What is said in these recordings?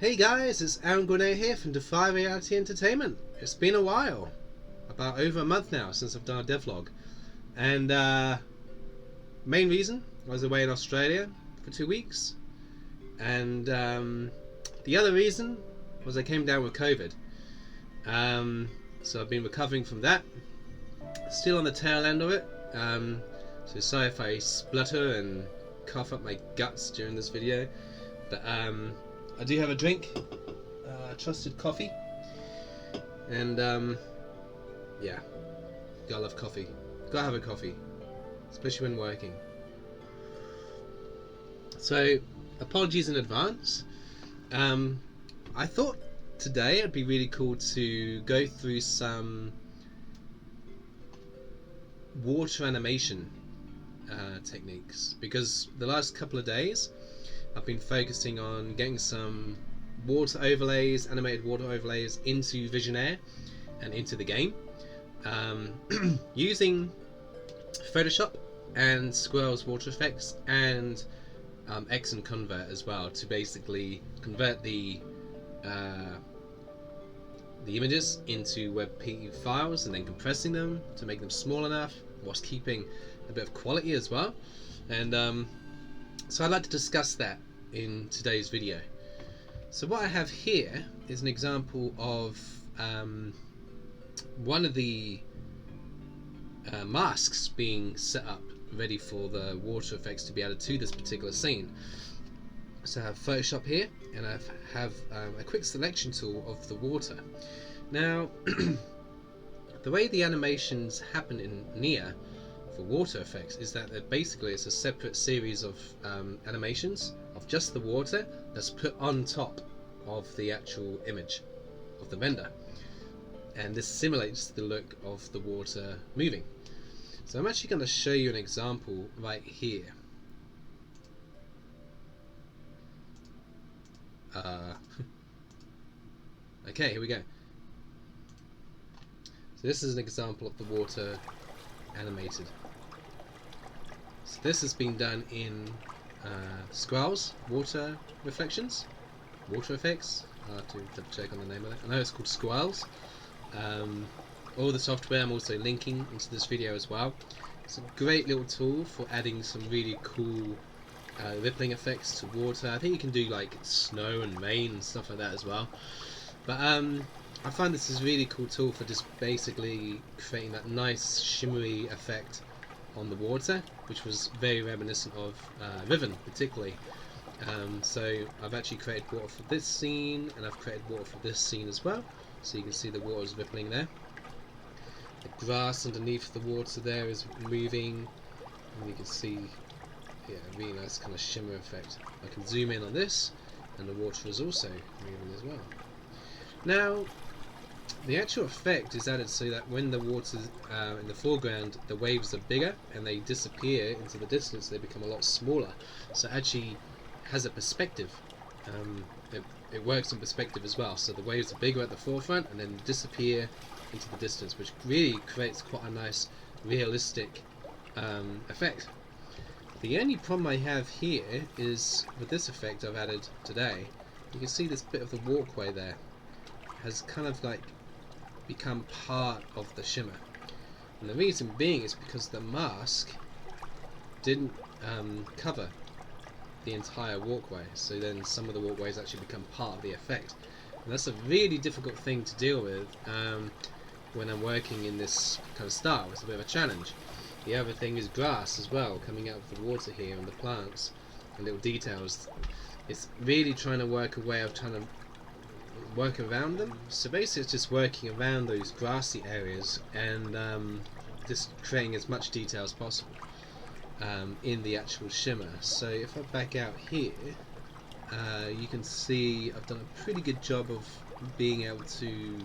Hey guys, it's Aaron Gournay here from Defy Reality Entertainment. It's been a while, about over a month now since I've done a devlog, and main reason I was away in Australia for 2 weeks, and the other reason was I came down with COVID. So I've been recovering from that, still on the tail end of it. So sorry if I splutter and cough up my guts during this video, but I do have a drink, trusted coffee, and yeah, gotta love coffee. Gotta have a coffee, especially when working. So apologies in advance. I thought today it'd be really cool to go through some water animation techniques, because the last couple of days I've been focusing on getting some water overlays, animated water overlays into Visionaire and into the game, using Photoshop and Sqirlz Water Effects and X and Convert as well, to basically convert the images into webp files and then compressing them to make them small enough whilst keeping a bit of quality as well. And so I'd like to discuss that in today's video. So what I have here is an example of one of the masks being set up ready for the water effects to be added to this particular scene. So I have Photoshop here, and I have a quick selection tool of the water. Now the way the animations happen in Neyyah for water effects is that basically it's a separate series of animations of just the water that's put on top of the actual image of the render, and this simulates the look of the water moving. So I'm actually going to show you an example right here. Okay, here we go. So this is an example of the water animated. So this has been done in Sqirlz Water Reflections, Water Effects. I'll have to double check on the name of it. I know it's called Sqirlz. All the software I'm also linking into this video as well. It's a great little tool for adding some really cool rippling effects to water. I think you can do like snow and rain and stuff like that as well. But I find this is a really cool tool for just basically creating that nice shimmery effect on the water, which was very reminiscent of Riven particularly. So I've actually created water for this scene, and I've created water for this scene as well, so you can see the water is rippling there. The grass underneath the water there is moving, and you can see, yeah, a really nice kind of shimmer effect. I can zoom in on this, and the water is also moving as well. Now the actual effect is added so that when the water's in the foreground, the waves are bigger and they disappear into the distance. They become a lot smaller. So it actually has a perspective. It works in perspective as well. So the waves are bigger at the forefront and then disappear into the distance, which really creates quite a nice realistic effect. The only problem I have here is with this effect I've added today. You can see this bit of the walkway there has kind of like become part of the shimmer, and the reason being is because the mask didn't cover the entire walkway, so then some of the walkways actually become part of the effect, and that's a really difficult thing to deal with when I'm working in this kind of style. It's a bit of a challenge. The other thing is grass as well, coming out of the water here, and the plants and little details. It's really trying to work a way of trying to work around them. So basically it's just working around those grassy areas and just creating as much detail as possible in the actual shimmer. So if I back out here, you can see I've done a pretty good job of being able to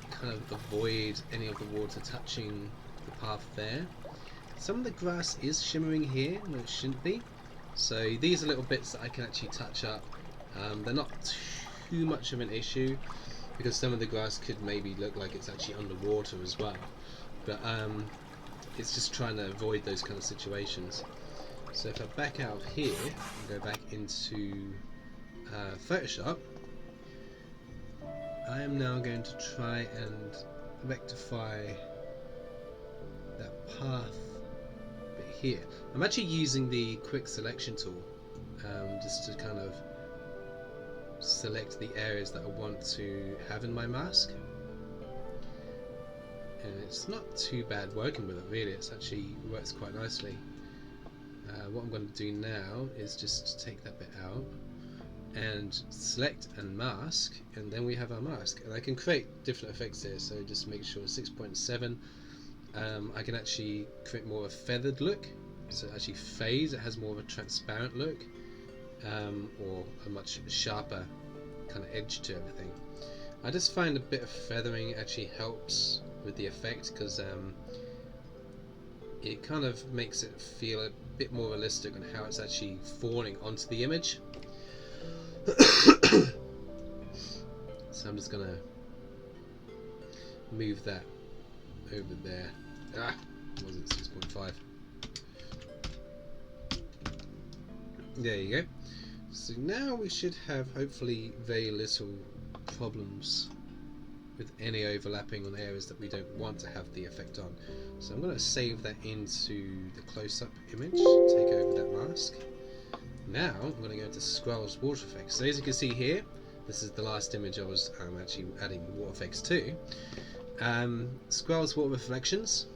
kind of avoid any of the water touching the path there. Some of the grass is shimmering here when it shouldn't be, so these are little bits that I can actually touch up. They're not too much of an issue, because some of the grass could maybe look like it's actually underwater as well, but it's just trying to avoid those kind of situations. So if I back out here and go back into Photoshop, I am now going to try and rectify that path bit here. I'm actually using the quick selection tool just to kind of select the areas that I want to have in my mask, and it's not too bad working with it really. It's actually works quite nicely. What I'm going to do now is just take that bit out and select and mask, and then we have our mask, and I can create different effects here. So just make sure 6.7. I can actually create more of a feathered look, so it actually fades. It has more of a transparent look, or a much sharper kind of edge to everything. I just find a bit of feathering actually helps with the effect, because it kind of makes it feel a bit more realistic on how it's actually falling onto the image. So I'm just gonna move that over there. Was it 6.5? There you go. So now we should have hopefully very little problems with any overlapping on areas that we don't want to have the effect on. So I'm going to save that into the close-up image, take over that mask. Now I'm going to go into Sqirlz Water Effects. So as you can see here, this is the last image I was actually adding water effects to. Sqirlz Water Reflections.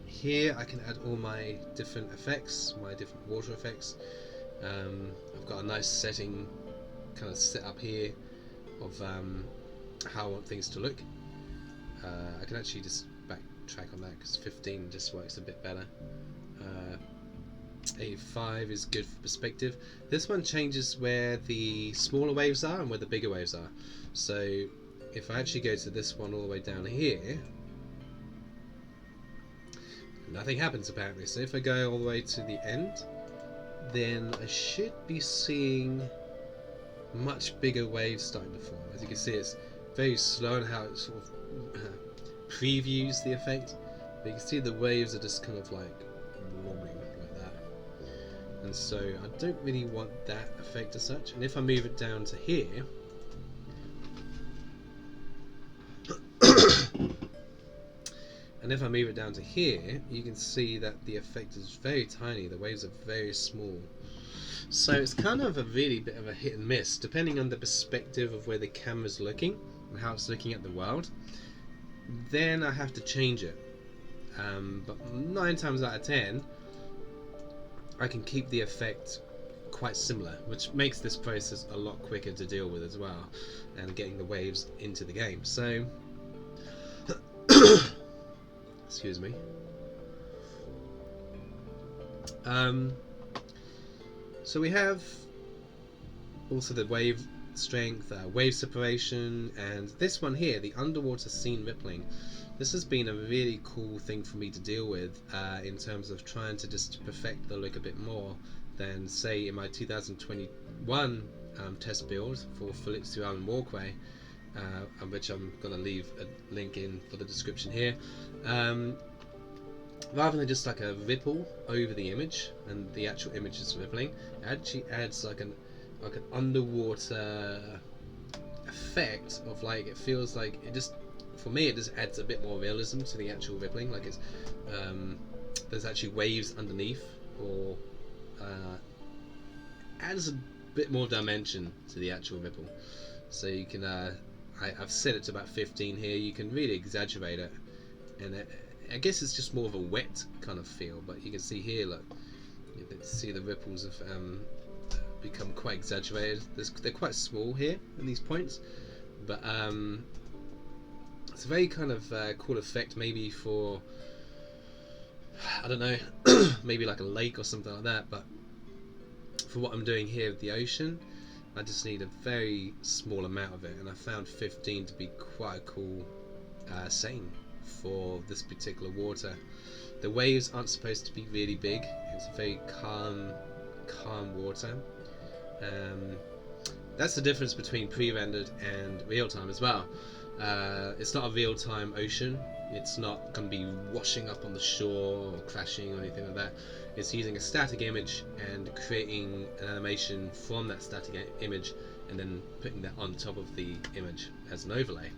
Here I can add all my different effects, my different water effects. I've got a nice setting kind of set up here of how I want things to look. I can actually just backtrack on that because 15 just works a bit better. 85 is good for perspective. This one changes where the smaller waves are and where the bigger waves are. So if I actually go to this one all the way down here, nothing happens apparently. So if I go all the way to the end, then I should be seeing much bigger waves starting to form. As you can see, it's very slow in how it sort of previews the effect, but you can see the waves are just kind of like wobbling like that, and so I don't really want that effect as such. And if I move it down to here, you can see that the effect is very tiny. The waves are very small. So it's kind of a really bit of a hit and miss, depending on the perspective of where the camera's looking and how it's looking at the world. Then I have to change it. But 9 times out of 10, I can keep the effect quite similar, which makes this process a lot quicker to deal with as well, and getting the waves into the game. So, excuse me. So we have also the wave strength, wave separation, and this one here, the underwater scene rippling. This has been a really cool thing for me to deal with in terms of trying to just perfect the look a bit more than say in my 2021 test build for Phillips 2 Island Walkway, which I'm going to leave a link in for the description here. Rather than just like a ripple over the image and the actual image is rippling, it actually adds like an underwater effect of like, it feels like it just, for me it just adds a bit more realism to the actual rippling, like it's there's actually waves underneath, or adds a bit more dimension to the actual ripple. So you can I've set it to about 15 here. You can really exaggerate it, and I guess it's just more of a wet kind of feel, but you can see here, look, you can see the ripples have become quite exaggerated. They're quite small here in these points, but it's a very kind of cool effect, maybe for, I don't know, maybe like a lake or something like that. But for what I'm doing here with the ocean, I just need a very small amount of it, and I found 15 to be quite a cool setting for this particular water. The waves aren't supposed to be really big. It's a very calm water. That's the difference between pre-rendered and real-time as well. It's not a real-time ocean. It's not going to be washing up on the shore or crashing or anything like that. It's using a static image and creating an animation from that static image and then putting that on top of the image as an overlay,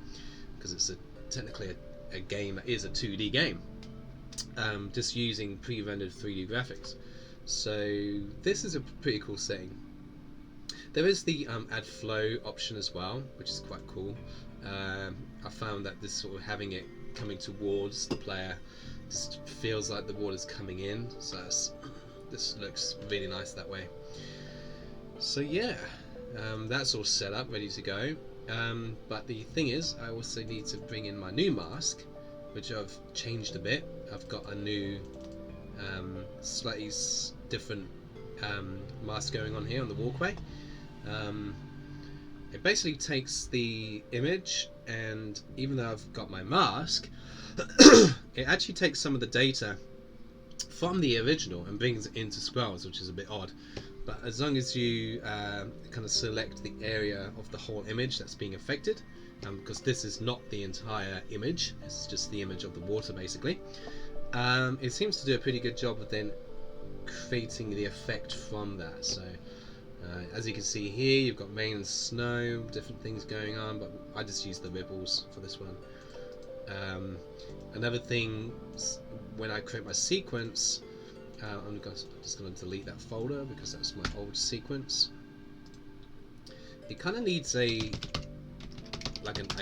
because it's technically a game that is a 2D game, just using pre-rendered 3D graphics. So this is a pretty cool setting. There is the add flow option as well, which is quite cool. I found that this sort of having it coming towards the player just feels like the water's coming in, so this looks really nice that way. So yeah, that's all set up, ready to go. But the thing is, I also need to bring in my new mask, which I've changed a bit. I've got a new slightly different mask going on here on the walkway. It basically takes the image, and even though I've got my mask, it actually takes some of the data from the original and brings it into Sqirlz, which is a bit odd. But as long as you kind of select the area of the whole image that's being affected, because this is not the entire image, it's just the image of the water basically, it seems to do a pretty good job of then creating the effect from that. So as you can see here, you've got rain and snow, different things going on, but I just use the ripples for this one. Another thing, when I create my sequence, I'm just going to delete that folder because that's my old sequence. It kind of needs a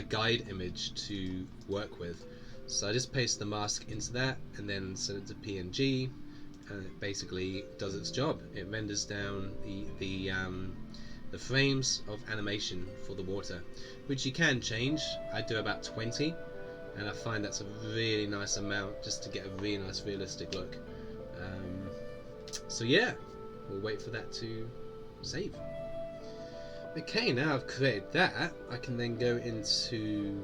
guide image to work with, so I just paste the mask into that and then set it to PNG, and it basically does its job. It renders down the frames of animation for the water, which you can change. I do about 20, and I find that's a really nice amount just to get a really nice realistic look. So yeah, we'll wait for that to save. Okay, now I've created that, I can then go into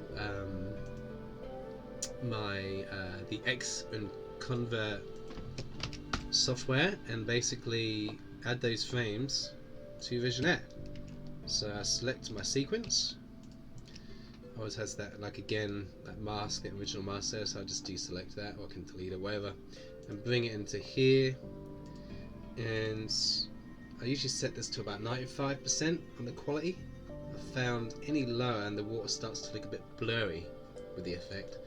the X and Convert software and basically add those frames to Visionaire. So I select my sequence. Always has that, like again, that mask, the original mask there, so I just deselect that, or I can delete it, whatever, and bring it into here. And I usually set this to about 95% on the quality. I found any lower and the water starts to look a bit blurry with the effect.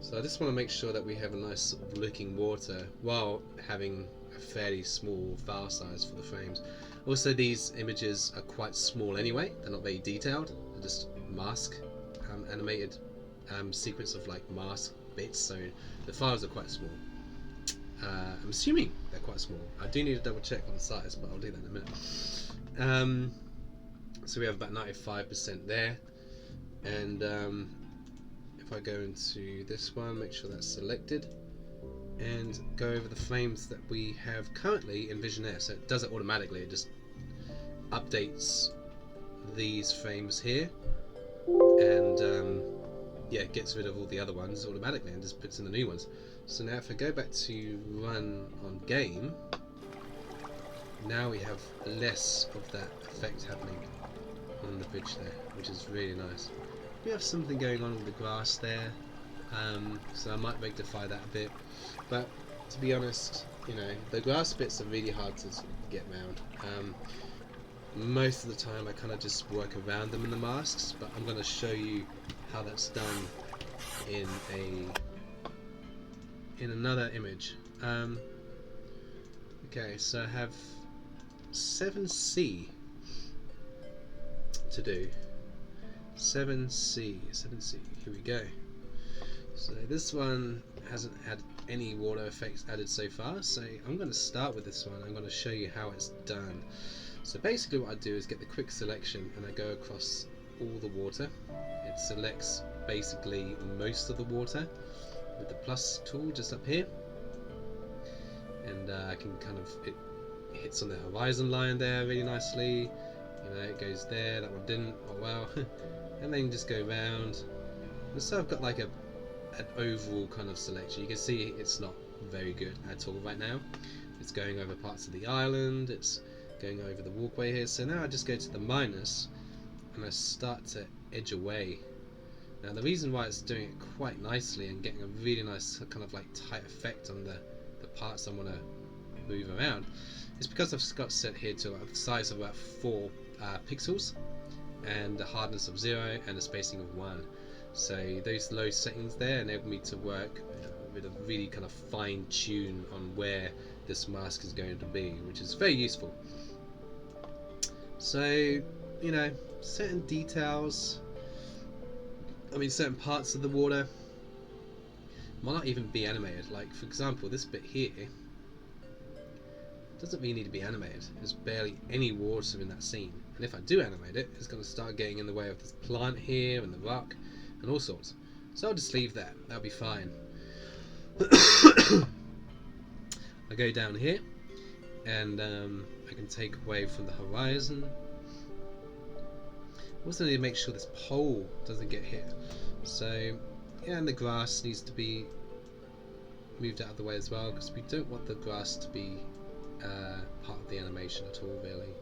So I just want to make sure that we have a nice sort of looking water while having a fairly small file size for the frames. Also, these images are quite small anyway, they're not very detailed, they're just mask animated sequence of like mask bits, so the files are quite small. I'm assuming they're quite small. I do need to double check on the size, but I'll do that in a minute. So we have about 95% there, and if I go into this one, make sure that's selected, and go over the frames that we have currently in Visionaire. So it does it automatically, it just updates these frames here, and yeah, it gets rid of all the other ones automatically and just puts in the new ones. So now if I go back to run on game, now we have less of that effect happening on the bridge there, which is really nice. We have something going on with the grass there, so I might rectify that a bit, but to be honest, you know, the grass bits are really hard to sort of get around. Most of the time I kind of just work around them in the masks, but I'm going to show you how that's done in another image. Okay, so I have 7C to do. 7C, here we go. So this one hasn't had any water effects added so far, so I'm going to start with this one. I'm going to show you how it's done. So basically what I do is get the quick selection and I go across all the water. It selects basically most of the water with the plus tool just up here, and I can kind of, it hits on the horizon line there really nicely, you know, it goes there, that one didn't, oh well. And then just go around, and so I've got like an overall kind of selection. You can see it's not very good at all right now. It's going over parts of the island, it's going over the walkway here. So now I just go to the minus and I start to edge away. Now the reason why it's doing it quite nicely and getting a really nice kind of like tight effect on the parts I want to move around is because I've got set here to a size of about 4 pixels. and a hardness of 0 and a spacing of 1. So those low settings there enable me to work with a really kind of fine tune on where this mask is going to be, which is very useful. So, you know, certain details, I mean certain parts of the water might not even be animated. Like for example, this bit here doesn't really need to be animated. There's barely any water in that scene, and if I do animate it, it's going to start getting in the way of this plant here and the rock and all sorts. So I'll just leave that, that'll be fine. I go down here and I can take away from the horizon. Also need to make sure this pole doesn't get hit. So yeah, and the grass needs to be moved out of the way as well, because we don't want the grass to be part of the animation at all, really.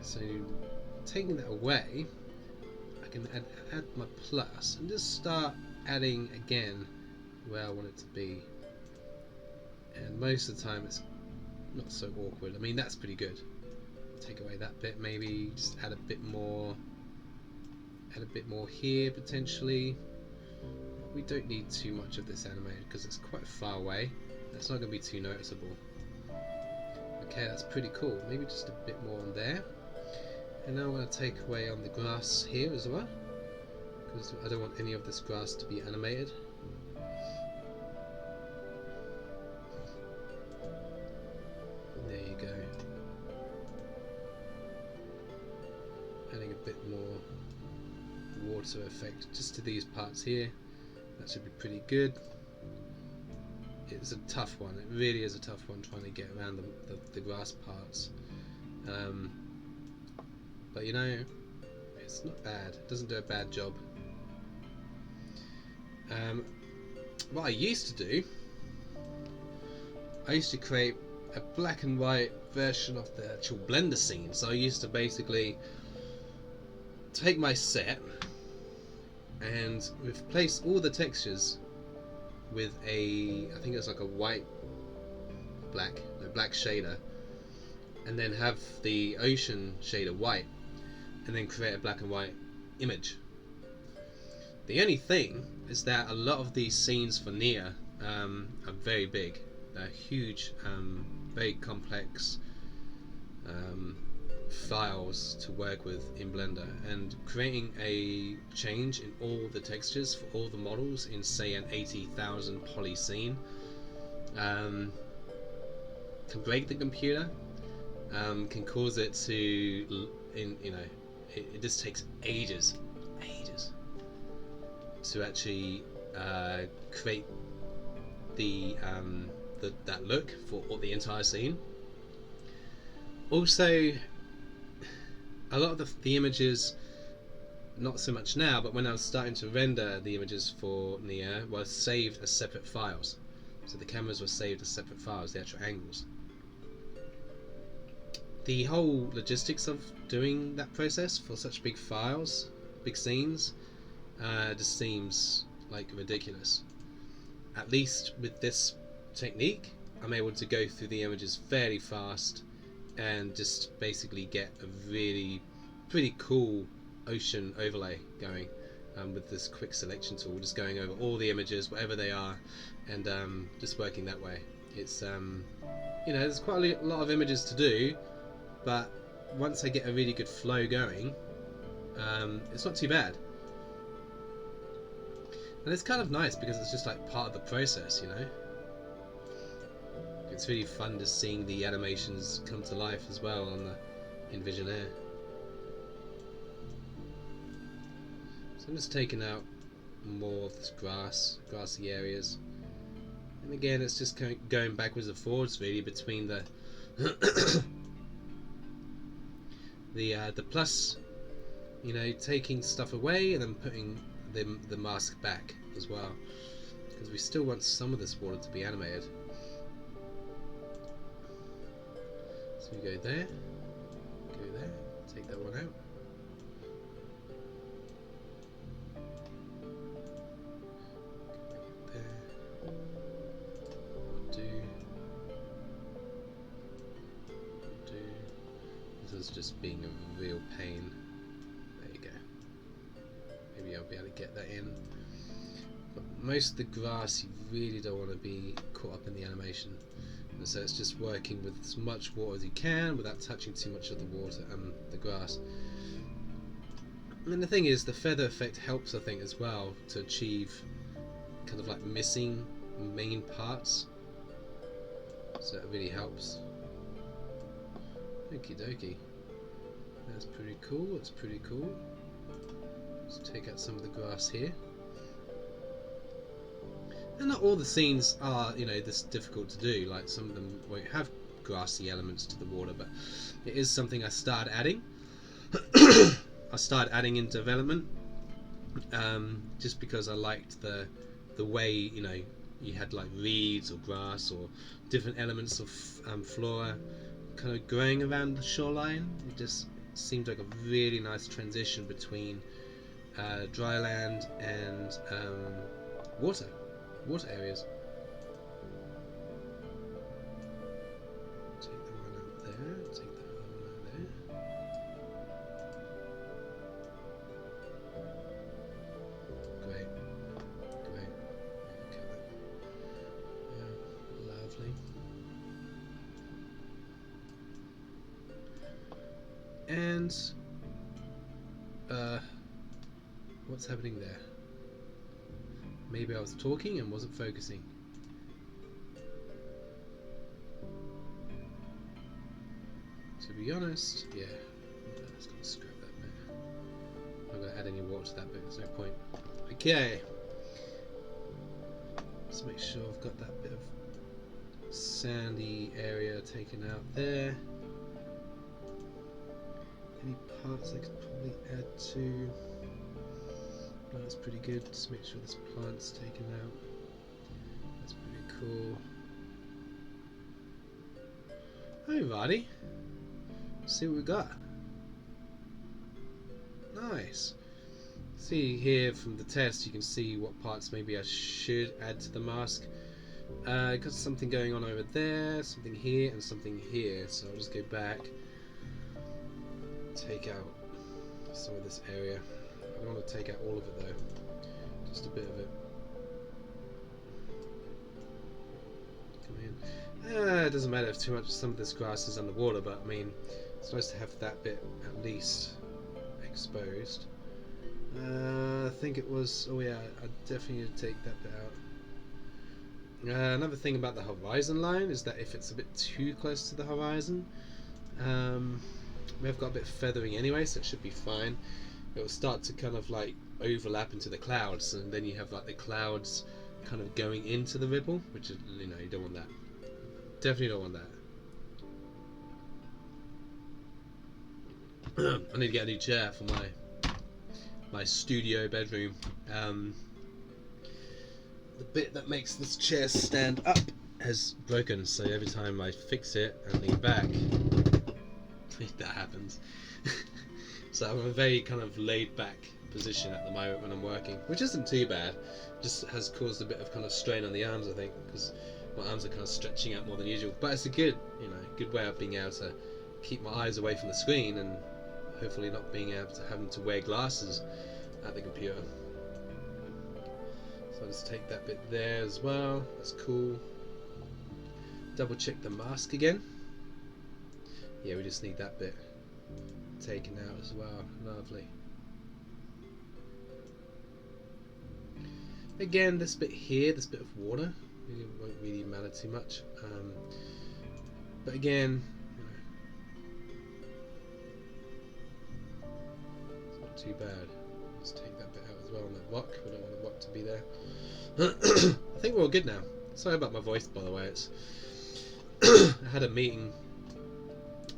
So taking that away, I can add my plus and just start adding again where I want it to be. And most of the time it's not so awkward. I mean, that's pretty good. Take away that bit, maybe just add a bit more here potentially. We don't need too much of this animated because it's quite far away. That's not going to be too noticeable. Okay, that's pretty cool. Maybe just a bit more on there. And now I'm going to take away on the grass here as well, because I don't want any of this grass to be animated. There you go. Adding a bit more water effect just to these parts here. That should be pretty good. It's a tough one. It really is a tough one trying to get around the grass parts. But you know, it's not bad. It doesn't do a bad job. What I used to do, I used to create a black and white version of the actual Blender scene. So I used to basically take my set and replace all the textures with a, I think it's like a black shader, and then have the ocean shader white, and then create a black and white image. The only thing is that a lot of these scenes for Neyyah are very big. They're huge, very complex files to work with in Blender, and creating a change in all the textures for all the models in say an 80,000 poly scene can break the computer, can cause it to, it just takes ages to actually create that look for the entire scene. Also, a lot of the images, not so much now, but when I was starting to render the images for Neyyah, were saved as separate files. So the cameras were saved as separate files, the actual angles. The whole logistics of doing that process for such big files, big scenes, just seems like ridiculous. At least with this technique, I'm able to go through the images fairly fast and just basically get a really pretty cool ocean overlay going with this quick selection tool, just going over all the images, whatever they are, and just working that way. It's there's quite a lot of images to do, but once I get a really good flow going, it's not too bad. And it's kind of nice because it's just like part of the process, you know. It's really fun just seeing the animations come to life as well in Visionaire. So I'm just taking out more of this grassy areas, and again it's just going backwards and forwards really between the the plus, taking stuff away and then putting the mask back as well, because we still want some of this water to be animated. So we go there, take that one out. There. Do. This is just being a real pain. maybe I'll be able to get that in. But most of the grass you really don't want to be caught up in the animation, and so it's just working with as much water as you can without touching too much of the water and the grass. And the thing is, the feather effect helps, I think, as well to achieve kind of like missing main parts, so it really helps. Okie dokie, that's pretty cool. That's pretty cool. Let's take out some of the grass here. And not all the scenes are, you know, this difficult to do. Like some of them won't have grassy elements to the water, but it is something I started adding. I started adding in development, just because I liked the way, you know, you had like reeds or grass or different elements of flora kind of growing around the shoreline. It just seemed like a really nice transition between dry land and water areas. Take the one out there, take the other one out there. Great. Okay, yeah, lovely. And what's happening there? Maybe I was talking and wasn't focusing. To be honest, yeah, I'm just gonna scrap that bit. I'm not gonna add any water to that bit, there's no point. Okay. Let's make sure I've got that bit of sandy area taken out there. Any parts I could probably add to? No, that's pretty good. Just make sure this plant's taken out. That's pretty cool. Alrighty. See what we got. Nice. See here from the test, you can see what parts maybe I should add to the mask. Got something going on over there, something here, and something here. So I'll just go back. Take out some of this area. I don't want to take out all of it though, just a bit of it. Come in. It doesn't matter if too much. Some of this grass is underwater, but I mean, it's nice to have that bit at least exposed. I think it was. Oh yeah, I definitely need to take that bit out. Another thing about the horizon line is that if it's a bit too close to the horizon, we've got a bit of feathering anyway, so it should be fine. It will start to kind of like overlap into the clouds, and then you have like the clouds kind of going into the ripple, which is, you know, you don't want that. Definitely don't want that. I need to get a new chair for my studio bedroom. The bit that makes this chair stand up has broken, so every time I fix it and lean back, that happens. So I'm in a very kind of laid back position at the moment when I'm working, which isn't too bad. Just has caused a bit of kind of strain on the arms, I think, because my arms are kind of stretching out more than usual. But it's a good, you know, good way of being able to keep my eyes away from the screen and hopefully not being able to having to wear glasses at the computer. So I'll just take that bit there as well. That's cool. Double check the mask again. Yeah, we just need that bit taken out as well. Lovely. Again, this bit here, this bit of water, it won't really matter too much. But again, it's not too bad. Let's take that bit out as well on that rock. We don't want the rock to be there. I think we're all good now. Sorry about my voice, by the way. It's I had a meeting.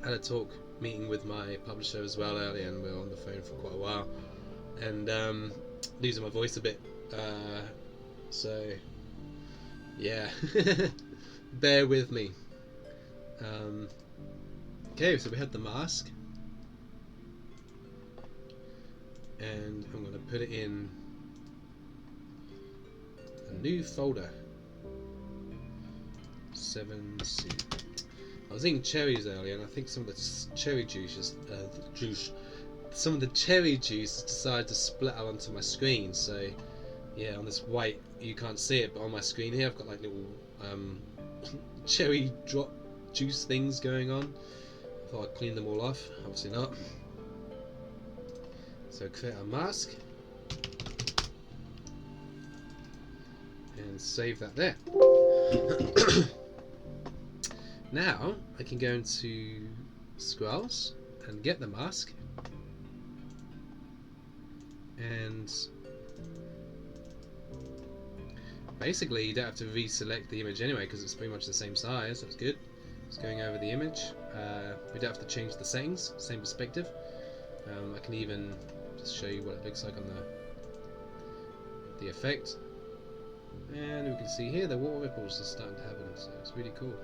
Had a talk meeting with my publisher as well earlier, and we were on the phone for quite a while, and losing my voice a bit, so yeah. Bear with me. Okay, so we had the mask, and I'm going to put it in a new folder. 7C. I was eating cherries earlier, and I think some of the cherry juice some of the cherry juice decided to split out onto my screen. So yeah, on this white you can't see it, but on my screen here I've got like little cherry drop juice things going on. I thought I'd clean them all off, obviously not. So create a mask and save that there. Now I can go into Sqirlz and get the mask, and basically you don't have to reselect the image anyway because it's pretty much the same size. That's good. It's going over the image. We don't have to change the settings, same perspective. I can even just show you what it looks like on the effect, and we can see here the water ripples are starting to happen, so it's really cool.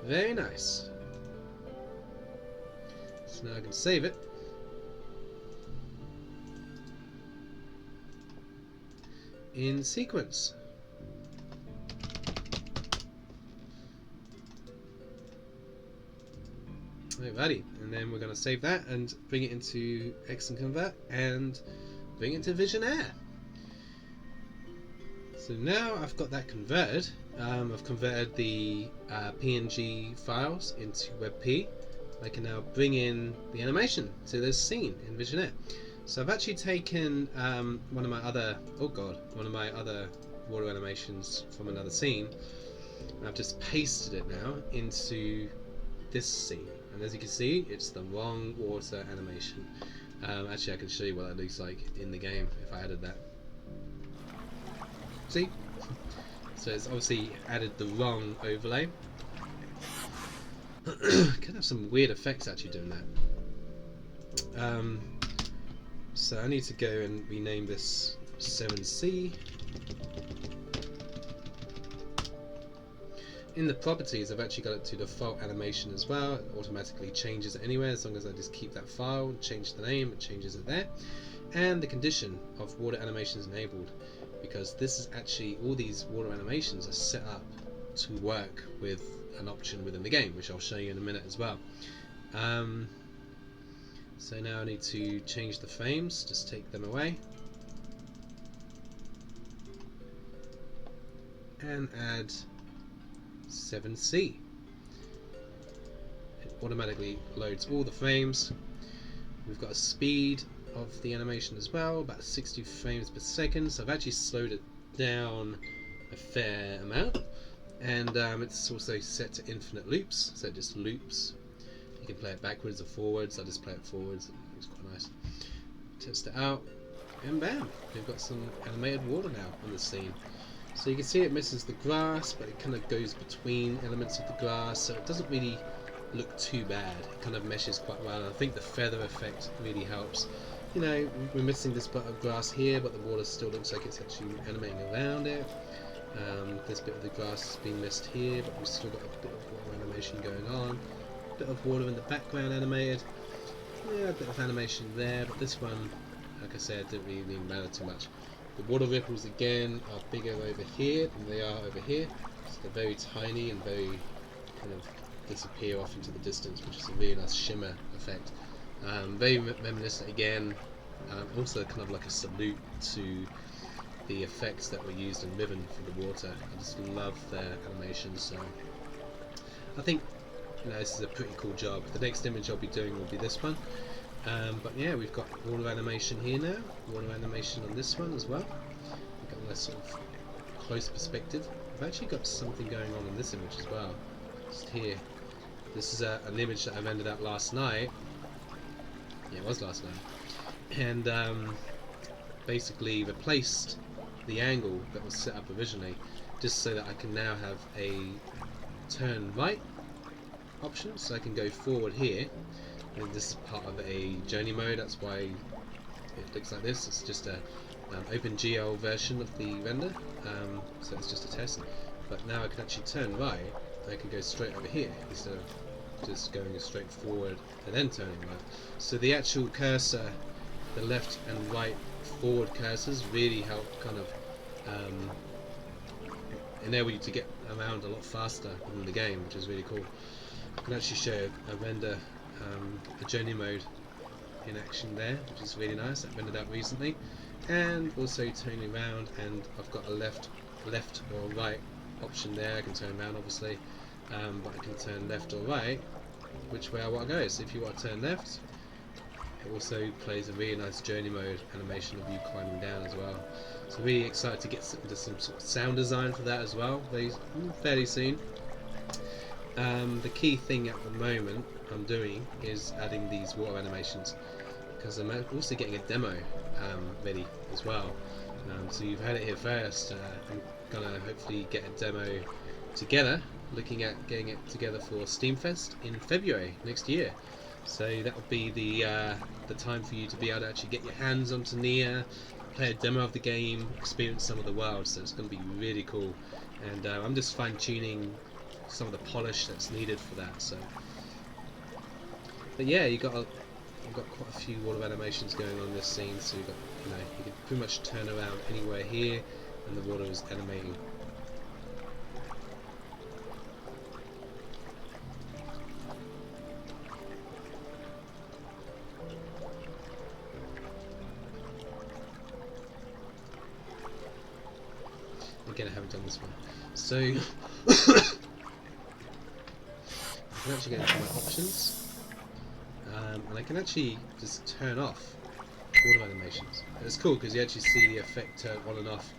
Very nice. So now I can save it. In sequence. Alrighty, and then we're going to save that and bring it into X and Convert and bring it to Visionaire. So now I've got that converted. I've converted the PNG files into WebP. I can now bring in the animation to this scene in Visionaire. So I've actually taken one of my other water animations from another scene, and I've just pasted it now into this scene. And as you can see, it's the wrong water animation. Actually, I can show you what that looks like in the game if I added that. See? So it's obviously added the wrong overlay. Can have some weird effects actually doing that. So I need to go and rename this 7C. In the properties, I've actually got it to default animation as well. It automatically changes it anywhere as long as I just keep that file, change the name, it changes it there. And the condition of water animations enabled, because this is actually, all these water animations are set up to work with an option within the game, which I'll show you in a minute as well. So now I need to change the frames, just take them away, and add 7C. It automatically loads all the frames. We've got a speed of the animation as well, about 60 frames per second, so I've actually slowed it down a fair amount, and it's also set to infinite loops, so it just loops. You can play it backwards or forwards. I just play it forwards, it looks quite nice. Test it out, and bam, we've got some animated water now on the scene. So you can see it misses the grass, but it kind of goes between elements of the grass, so it doesn't really look too bad. It kind of meshes quite well, and I think the feather effect really helps. You know, we're missing this bit of grass here, but the water still looks like it's actually animating around it. This bit of the grass has been missed here, but we've still got a bit of water animation going on. A bit of water in the background animated. Yeah, a bit of animation there, but this one, like I said, didn't really matter too much. The water ripples again are bigger over here than they are over here, so they're very tiny and very kind of disappear off into the distance, which is a really nice shimmer effect. Very reminiscent again, also kind of like a salute to the effects that were used in Riven for the water. I just love their animations, so I think, you know, this is a pretty cool job. The next image I'll be doing will be this one. But yeah, we've got water animation here now, water animation on this one as well. We've got a nice sort of close perspective. I've actually got something going on in this image as well, just here. This is an image that I rendered out last night. Yeah, it was last night. And basically replaced the angle that was set up originally, just so that I can now have a turn right option, so I can go forward here. And this is part of a journey mode, that's why it looks like this. It's just a OpenGL version of the render, so it's just a test. But now I can actually turn right, I can go straight over here instead of just going straight forward and then turning right. So the actual cursor, the left and right forward cursors really help kind of enable you to get around a lot faster within the game, which is really cool. I can actually show a render, the journey mode in action there, which is really nice. That rendered out recently. And also turning around, and I've got a left or right option there. I can turn around obviously, but I can turn left or right which way I want to go. So if you want to turn left, it also plays a really nice journey mode animation of you climbing down as well. So really excited to get into some sort of sound design for that as well, fairly soon. The key thing at the moment I'm doing is adding these water animations, because I'm also getting a demo ready as well. So you've had it here first. I'm gonna hopefully get a demo together, looking at getting it together for Steamfest in February next year. So that will be the time for you to be able to actually get your hands onto Neyyah, play a demo of the game, experience some of the world. So it's going to be really cool, and I'm just fine tuning some of the polish that's needed for that. So, but yeah, I've got quite a few water animations going on in this scene. So you can pretty much turn around anywhere here, and the water is animating. Again, I haven't done this one. So I can actually go into my options, and I can actually just turn off water animations. And it's cool because you actually see the effect turn on and off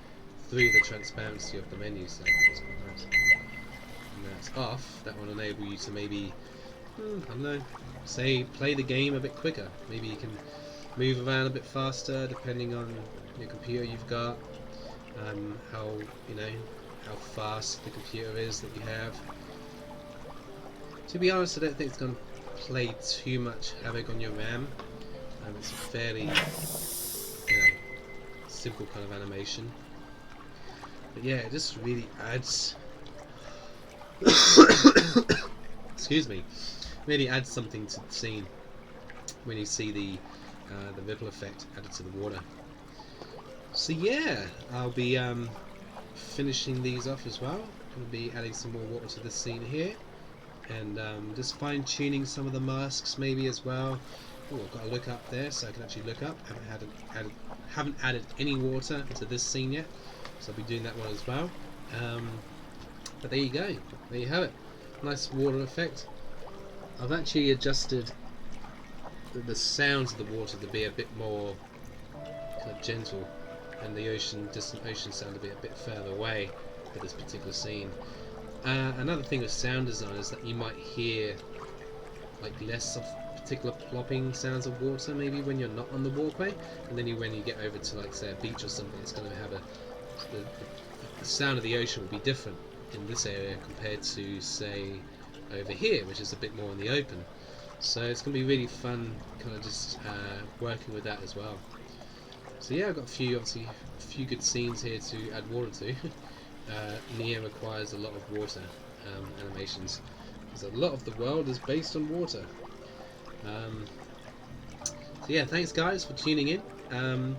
through the transparency of the menu. So that's quite nice. And that's off. That will enable you to maybe, I don't know, say play the game a bit quicker. Maybe you can move around a bit faster depending on your computer you've got. How fast the computer is that you have. To be honest, I don't think it's going to play too much havoc on your RAM. It's a fairly simple kind of animation. But yeah, it just really adds excuse me, really adds something to the scene when you see the ripple effect added to the water. So yeah, I'll be finishing these off as well. I'll be adding some more water to the scene here, and just fine tuning some of the masks maybe as well. Oh, I've got to look up there, so I can actually look up. Haven't added any water to this scene yet, so I'll be doing that one as well. But there you go, there you have it. Nice water effect. I've actually adjusted the sounds of the water to be a bit more kind of gentle, and the distant ocean sound to be a bit further away for this particular scene. Another thing with sound design is that you might hear like less of particular plopping sounds of water maybe when you're not on the walkway, and then when you get over to like say a beach or something, it's going to have the sound of the ocean will be different in this area compared to say over here, which is a bit more in the open. So it's going to be really fun kind of just working with that as well. So yeah, I've got obviously a few good scenes here to add water to. Neyyah requires a lot of water animations, because a lot of the world is based on water. So yeah, thanks guys for tuning in.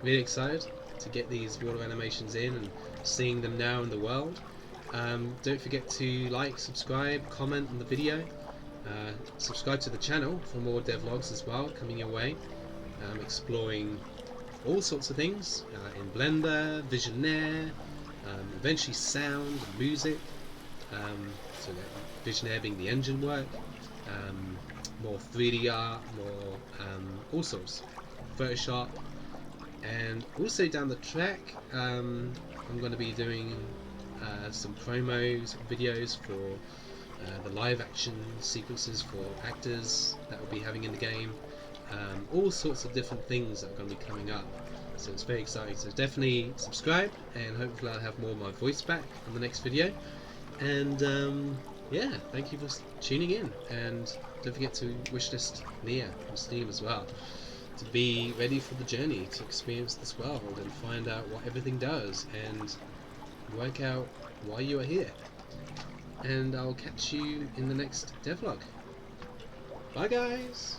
Really excited to get these water animations in and seeing them now in the world. Don't forget to like, subscribe, comment on the video. Subscribe to the channel for more devlogs as well coming your way. Exploring all sorts of things in Blender, Visionaire, eventually sound and music. So Visionaire being the engine work, more 3D art, more all sorts, Photoshop, and also down the track I'm going to be doing some promos, videos for the live action sequences for actors that we'll be having in the game. All sorts of different things that are going to be coming up, so it's very exciting. So definitely subscribe, and hopefully I'll have more of my voice back on the next video. And yeah, thank you for tuning in, and don't forget to wishlist Neyyah on Steam as well, to be ready for the journey to experience this world and find out what everything does and work out why you are here. And I'll catch you in the next devlog. Bye guys!